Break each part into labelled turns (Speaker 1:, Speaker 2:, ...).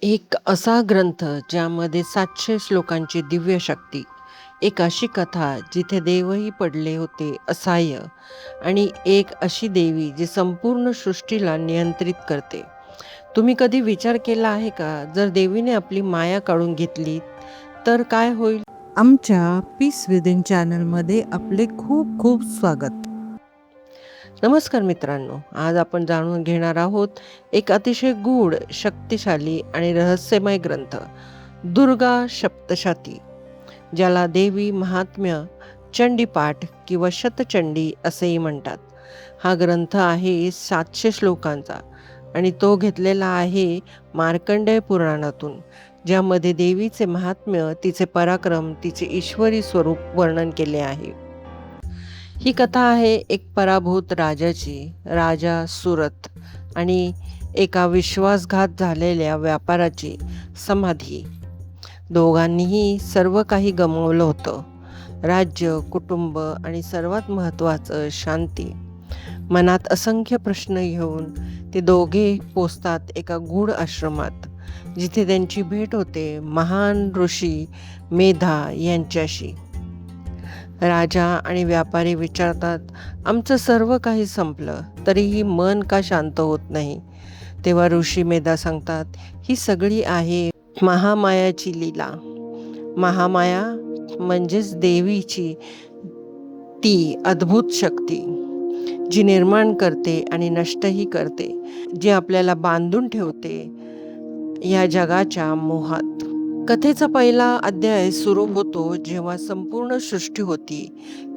Speaker 1: एक असा ग्रंथ ज्यामध्ये 700 श्लोकांची दिव्य शक्ती, एक अशी कथा जिथे देवही पडले होते असहाय्य, आणि एक अशी देवी जी संपूर्ण सृष्टीला नियंत्रित करते. तुम्ही कधी विचार केला आहे का, जर देवीने आपली माया काढून घेतली तर काय होईल?
Speaker 2: आमच्या पीस विदिन चॅनलमध्ये आपले खूप खूप स्वागत.
Speaker 1: नमस्कार मित्रांनो, आज आपण जाणून घेणार आहोत एक अतिशय गूढ, शक्तिशाली आणि रहस्यमय ग्रंथ, दुर्गा सप्तशती, ज्याला देवी महात्म्य, चंडीपाठ किंवा शतचंडी असेही म्हणतात. हा ग्रंथ आहे 700 श्लोकांचा आणि तो घेतलेला आहे मार्कंडेय पुराणातून, ज्यामध्ये देवीचे महात्म्य, तिचे पराक्रम, तिचे ईश्वरी स्वरूप वर्णन केले आहे. ही कथा आहे एक पराभूत राजाची, राजा सुरत आणि एका विश्वासघात झालेल्या व्यापाराची समाधी. दोघांनीही सर्व काही गमावलं होतं, राज्य, कुटुंब आणि सर्वात महत्त्वाचं शांती. मनात असंख्य प्रश्न घेऊन ते दोघे पोचतात एका गूढ आश्रमात, जिथे त्यांची भेट होते महान ऋषी मेधा यांच्याशी. राजा आणि व्यापारी विचारतात, आमचं सर्व काही संपलं तरीही मन का शांत होत नाही? तेव्हा ऋषी मेधा सांगतात, ही सगळी आहे महामायाची लीला. महामाया म्हणजेच देवीची ती अद्भुत शक्ती, जी निर्माण करते आणि नष्टही करते, जी आपल्याला बांधून ठेवते या जगाच्या मोहात. कथेचा पहिला अध्याय सुरू होतो जेव्हा संपूर्ण सृष्टी होती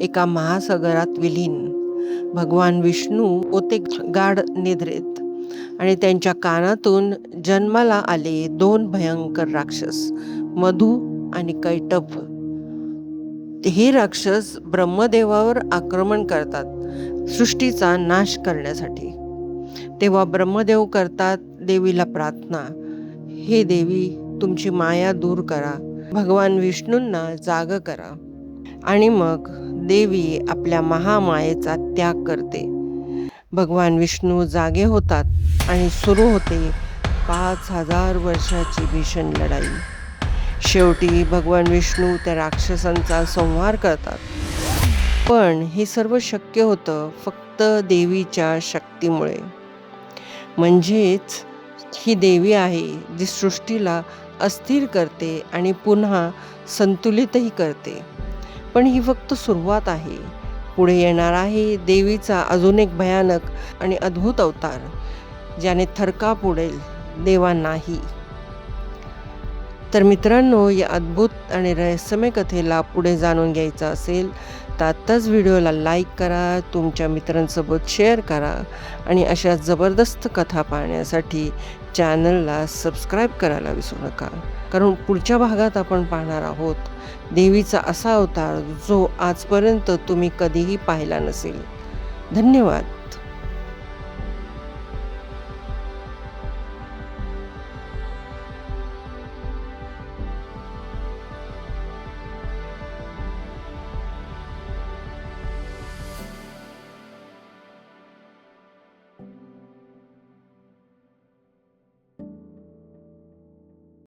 Speaker 1: एका महासागरात विलीन. भगवान विष्णू होते गाढ निद्रेत आणि त्यांच्या कानातून जन्माला आले 2 भयंकर राक्षस, मधु आणि कैटभ. हे राक्षस ब्रह्मदेवावर आक्रमण करतात सृष्टीचा नाश करण्यासाठी. तेव्हा ब्रह्मदेव करतात देवीला प्रार्थना, हे देवी, तुमची माया दूर करा, भगवान विष्णूंना जाग करा. आणि मग देवी आपल्या महामायेचा त्याग करते. भगवान विष्णू जागे होतात आणि सुरू होते 5000 वर्षाची भीषण लढाई. शेवटी भगवान विष्णू त्या राक्षसांचा संहार करतात. पण हे सर्व शक्य होतं फक्त देवीच्या शक्तीमुळे. म्हणजेच ही देवी आहे जी सृष्टीला अस्थिर करते आणि पुन्हा संतुलितही करते. पण ही फक्त सुरुवात आहे. पुढे येणार आहे देवीचा अजून एक भयानक आणि अद्भुत अवतार, ज्याने थरकाप उडेल देवांनाही. तर मित्रांनो, या अद्भुत आणि रहस्यमय कथेला पुढे जाणून घ्यायचं असेल तर आत्ताच व्हिडिओला लाईक करा, तुमच्या मित्रांसोबत शेअर करा आणि अशा जबरदस्त कथा पाहण्यासाठी चॅनलला सबस्क्राईब करायला विसरू नका. कारण पुढच्या भागात आपण पाहणार आहोत देवीचा असा अवतार जो आजपर्यंत तुम्ही कधीही पाहिला नसेल. धन्यवाद.